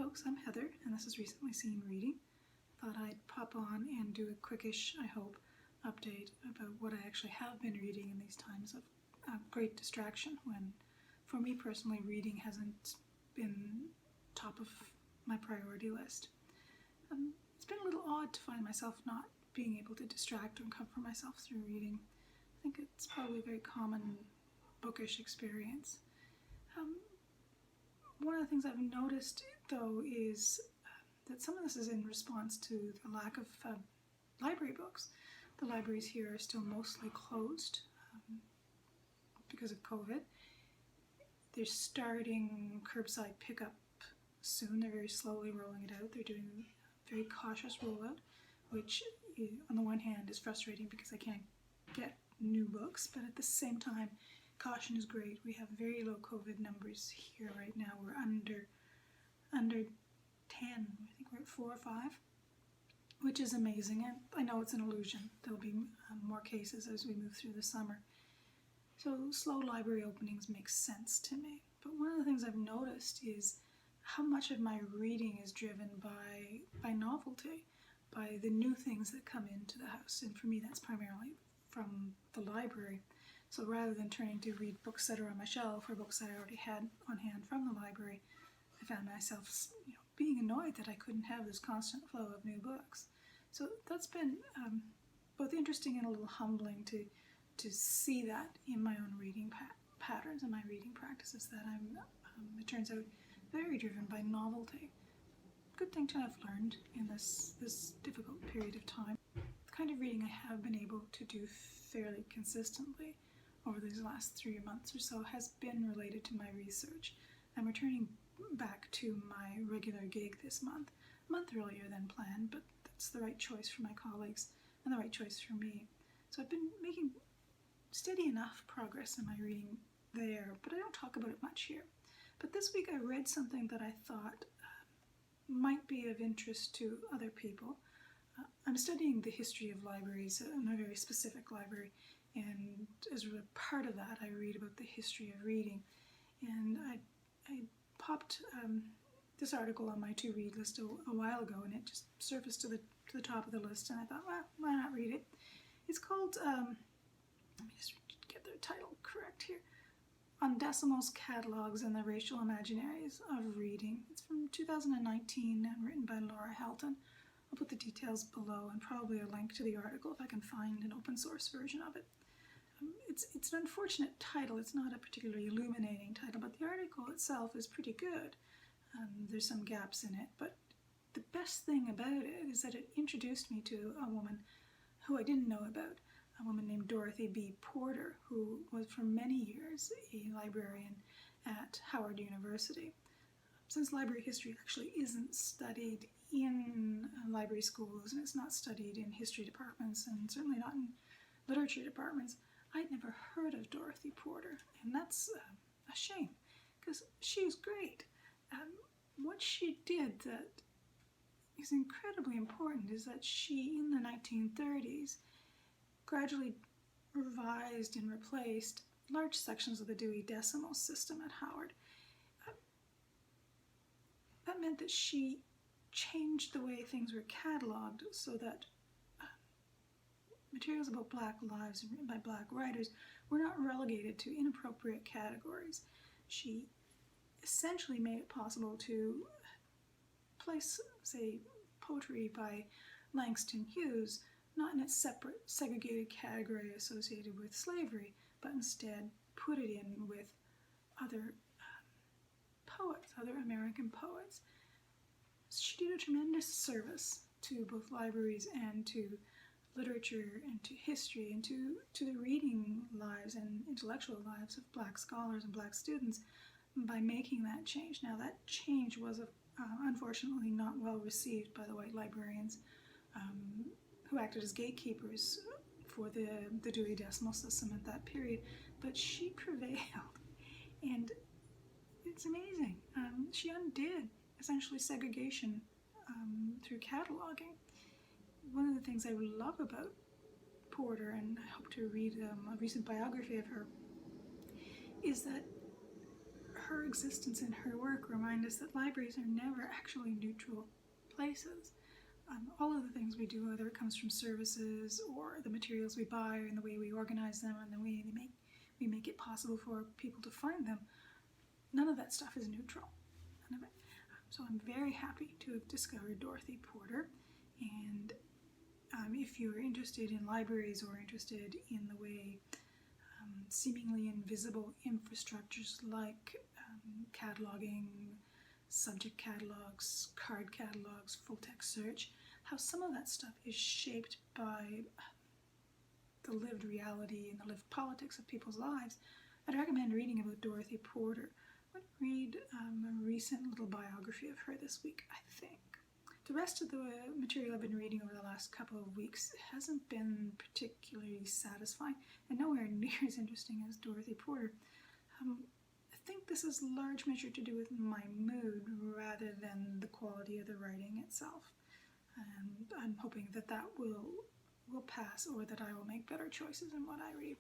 folks, I'm Heather, and this is Recently Seen Reading. Thought I'd pop on and do a quickish, I hope, update about what I actually have been reading in these times of great distraction, when, for me personally, reading hasn't been top of my priority list. It's been a little odd to find myself not being able to distract or comfort myself through reading. I think it's probably a very common bookish experience. One of the things I've noticed, though, is that some of this is in response to the lack of library books. The libraries here are still mostly closed because of COVID. They're starting curbside pickup soon. They're very slowly rolling it out. They're doing a very cautious rollout, which on the one hand is frustrating because I can't get new books, but at the same time, caution is great. We have very low COVID numbers here right now. We're under 10. I think we're at 4 or 5, which is amazing. And I know it's an illusion. There'll be more cases as we move through the summer. So slow library openings make sense to me. But one of the things I've noticed is how much of my reading is driven by novelty, by the new things that come into the house. And for me, that's primarily from the library. So rather than turning to read books that are on my shelf or books I already had on hand from the library, I found myself, being annoyed that I couldn't have this constant flow of new books. So that's been both interesting and a little humbling to see that in my own reading patterns and my reading practices, that I'm, it turns out, very driven by novelty. Good thing to have learned in this difficult period of time. The kind of reading I have been able to do fairly consistently over these last 3 months or so has been related to my research. I'm returning back to my regular gig this month, a month earlier than planned, but that's the right choice for my colleagues and the right choice for me. So I've been making steady enough progress in my reading there, but I don't talk about it much here. But this week I read something that I thought might be of interest to other people. I'm studying the history of libraries in a very specific library, and as a part of that I read about the history of reading. And I popped this article on my to-read list a while ago, and it just surfaced to the top of the list, and I thought, well, why not read it? It's called, let me just get the title correct here, On Decimals, Catalogs, and the Racial Imaginaries of Reading. It's from 2019 and written by Laura Helton. I'll put the details below and probably a link to the article if I can find an open source version of it. It's an unfortunate title. It's not a particularly illuminating title, but the article itself is pretty good. There's some gaps in it, but the best thing about it is that it introduced me to a woman who I didn't know about, a woman named Dorothy B. Porter, who was for many years a librarian at Howard University. Since library history actually isn't studied in library schools, and it's not studied in history departments, and certainly not in literature departments, I'd never heard of Dorothy Porter, and that's a shame, because she's great. What she did that is incredibly important is that she, in the 1930s, gradually revised and replaced large sections of the Dewey Decimal System at Howard. That meant that she changed the way things were cataloged so that materials about Black lives written by Black writers were not relegated to inappropriate categories. She essentially made it possible to place, say, poetry by Langston Hughes not in its separate, segregated category associated with slavery, but instead put it in with other poets, other American poets. She did a tremendous service to both libraries and to literature and to history and to the reading lives and intellectual lives of Black scholars and Black students by making that change. Now, that change was unfortunately not well received by the white librarians who acted as gatekeepers for the Dewey Decimal System at that period, but she prevailed, and it's amazing. She undid essentially segregation through cataloging. One of the things I love about Porter, and I hope to read a recent biography of her, is that her existence and her work remind us that libraries are never actually neutral places. All of the things we do, whether it comes from services or the materials we buy and the way we organize them and the way we make it possible for people to find them, none of that stuff is neutral. None of it. So I'm very happy to have discovered Dorothy Porter, and if you're interested in libraries or interested in the way seemingly invisible infrastructures like cataloging, subject catalogs, card catalogs, full-text search, how some of that stuff is shaped by the lived reality and the lived politics of people's lives, I'd recommend reading about Dorothy Porter. I'm going to read a recent little biography of her this week, I think. The rest of the material I've been reading over the last couple of weeks hasn't been particularly satisfying and nowhere near as interesting as Dorothy Porter. I think this is large measure to do with my mood rather than the quality of the writing itself. And I'm hoping that that will pass, or that I will make better choices in what I read.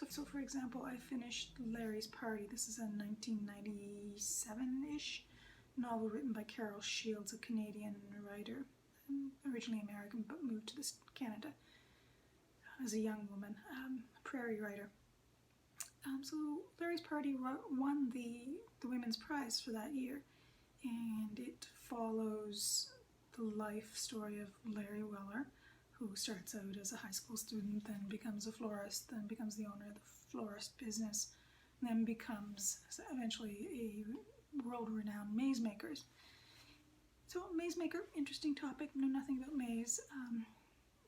So for example, I finished Larry's Party. This is a 1997-ish novel written by Carol Shields, a Canadian writer, originally American but moved to Canada as a young woman, a prairie writer. So Larry's Party won the Women's Prize for that year, and it follows the life story of Larry Weller, who starts out as a high school student, then becomes a florist, then becomes the owner of the florist business, then becomes eventually a world-renowned maze maker. So maze maker, interesting topic, know nothing about maze,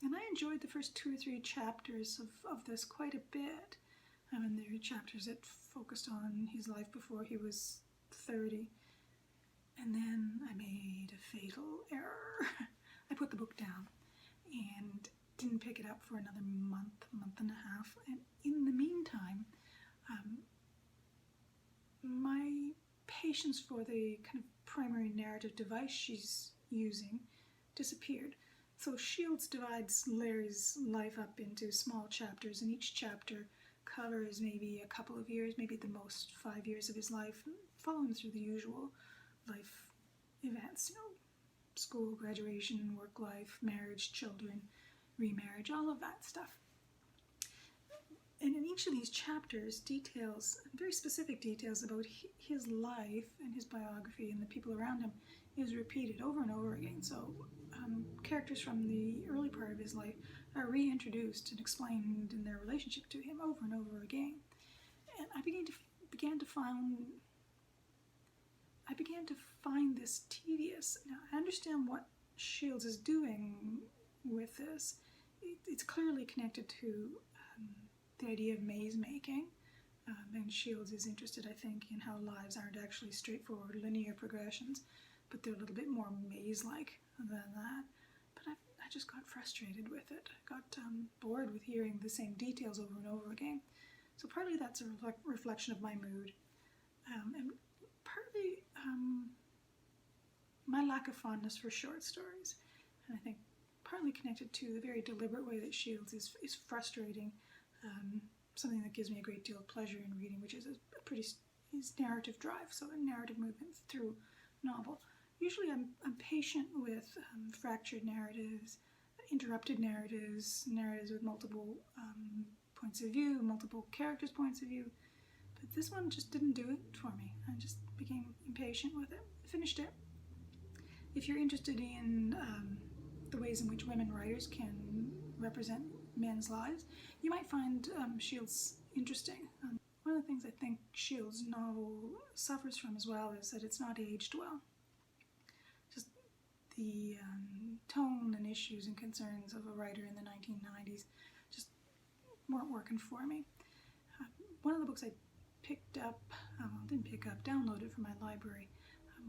and I enjoyed the first 2 or 3 chapters of this quite a bit. There are chapters that focused on his life before he was 30, and then I made a fatal error. I put the book down and didn't pick it up for another month and a half, and in the meantime, my patience for the kind of primary narrative device she's using disappeared. So Shields divides Larry's life up into small chapters, and each chapter covers maybe a couple of years, maybe at the most 5 years of his life, following through the usual life events, school, graduation, work life, marriage, children, remarriage, all of that stuff. And in each of these chapters, details, very specific details about his life and his biography and the people around him is repeated over and over again. So characters from the early part of his life are reintroduced and explained in their relationship to him over and over again. And I began to find this tedious. Now, I understand what Shields is doing with this. It's clearly connected to the idea of maze making, and Shields is interested, I think, in how lives aren't actually straightforward linear progressions, but they're a little bit more maze-like than that. But I just got frustrated with it. I got bored with hearing the same details over and over again. So partly that's a reflection of my mood, and partly my lack of fondness for short stories, and I think partly connected to the very deliberate way that Shields is frustrating something that gives me a great deal of pleasure in reading, which is his narrative drive, so a narrative movement through novel. Usually I'm patient with fractured narratives, interrupted narratives, narratives with multiple points of view, multiple characters' points of view, but this one just didn't do it for me. I just became impatient with it. I finished it. If you're interested in the ways in which women writers can represent men's lives, you might find Shields interesting. One of the things I think Shields' novel suffers from as well is that it's not aged well. Just the tone and issues and concerns of a writer in the 1990s just weren't working for me. One of the books I downloaded from my library,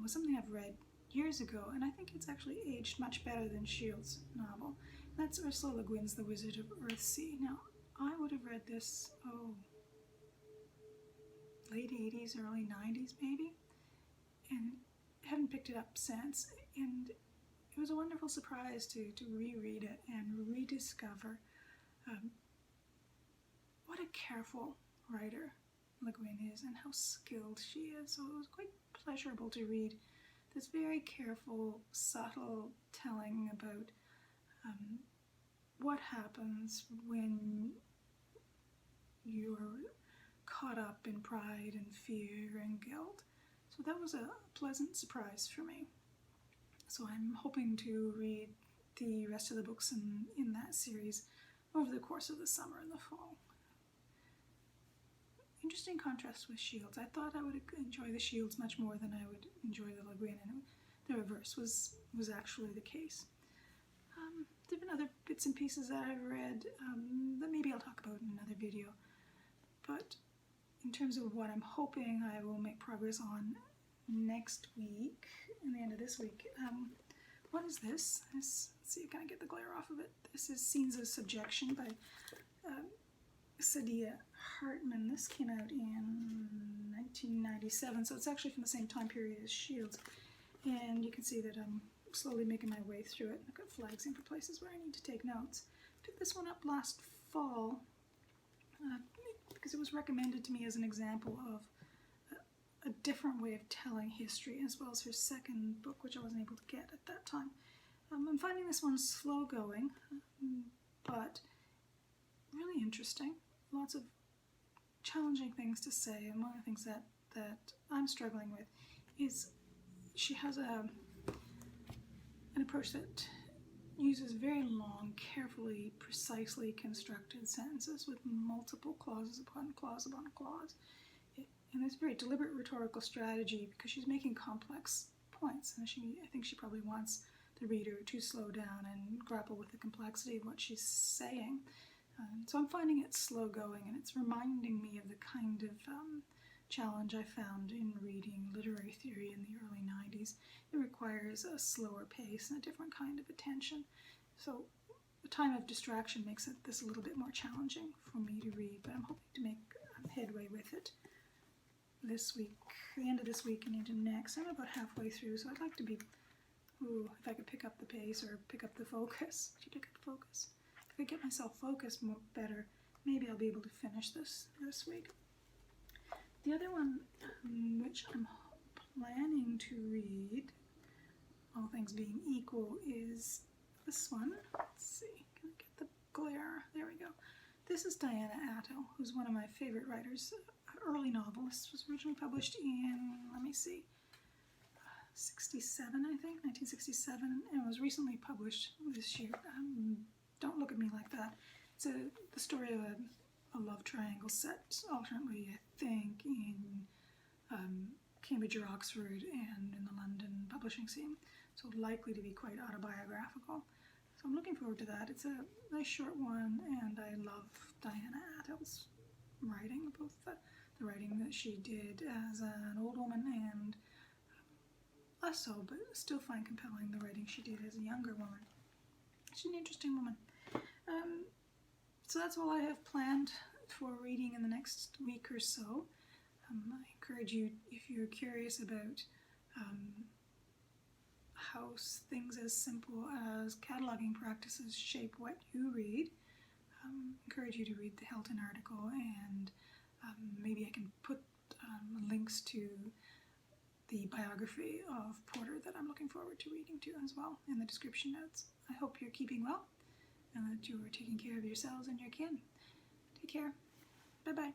was something I've read years ago, and I think it's actually aged much better than Shields' novel. That's Ursula Le Guin's The Wizard of EARIHSEA. Now, I would have read this, late 80s, early 90s maybe, and haven't picked it up since. And it was a wonderful surprise to reread it and rediscover what a careful writer Le Guin is and how skilled she is. So it was quite pleasurable to read this very careful, subtle telling about what happens when you're caught up in pride and fear and guilt. So that was a pleasant surprise for me. So I'm hoping to read the rest of the books in that series over the course of the summer and the fall. Interesting contrast with Shields. I thought I would enjoy the Shields much more than I would enjoy the Le Guin, and the reverse was actually the case. There have been other bits and pieces that I've read that maybe I'll talk about in another video. But in terms of what I'm hoping I will make progress on next week, in the end of this week, what is this? Let's see, can I get the glare off of it? This is Scenes of Subjection by Saidiya Hartman. This came out in 1997, so it's actually from the same time period as Shields. And you can see that I'm slowly making my way through it. I've got flags in for places where I need to take notes. Picked this one up last fall because it was recommended to me as an example of a different way of telling history, as well as her second book, which I wasn't able to get at that time. I'm finding this one slow going, but really interesting. Lots of challenging things to say, and one of the things that I'm struggling with is she has an approach that uses very long, carefully, precisely constructed sentences with multiple clauses upon clause upon clause. And it's a very deliberate rhetorical strategy because she's making complex points, and I think she probably wants the reader to slow down and grapple with the complexity of what she's saying. So I'm finding it slow going, and it's reminding me of the kind of challenge I found in reading literary theory in the early 90s. It requires a slower pace and a different kind of attention. So the time of distraction makes this a little bit more challenging for me to read, but I'm hoping to make headway with it this week, the end of this week and into next. I'm about halfway through, so I'd like to be, if I could pick up the pace or pick up the focus. Did you pick up the focus? If I get myself focused more better, maybe I'll be able to finish this week. The other one, which I'm planning to read, all things being equal, is this one. Let's see, can I get the glare? There we go. This is Diana Atto, who's one of my favorite writers, early novel. This was originally published in, let me see, 67, I think, 1967, and was recently published this year. Don't look at me like that. It's the story of a love triangle set alternately, I think, in Cambridge or Oxford and in the London publishing scene, so likely to be quite autobiographical. So I'm looking forward to that. It's a nice short one, and I love Diana Atto's writing, both the writing that she did as an old woman and less so, but still find compelling the writing she did as a younger woman. She's an interesting woman. So that's all I have planned for reading in the next week or so. I encourage you, if you're curious about how things as simple as cataloging practices shape what you read, encourage you to read the Helton article, and maybe I can put links to the biography of Porter that I'm looking forward to reading to as well in the description notes. I hope you're keeping well and that you are taking care of yourselves and your kin. Take care. Bye-bye.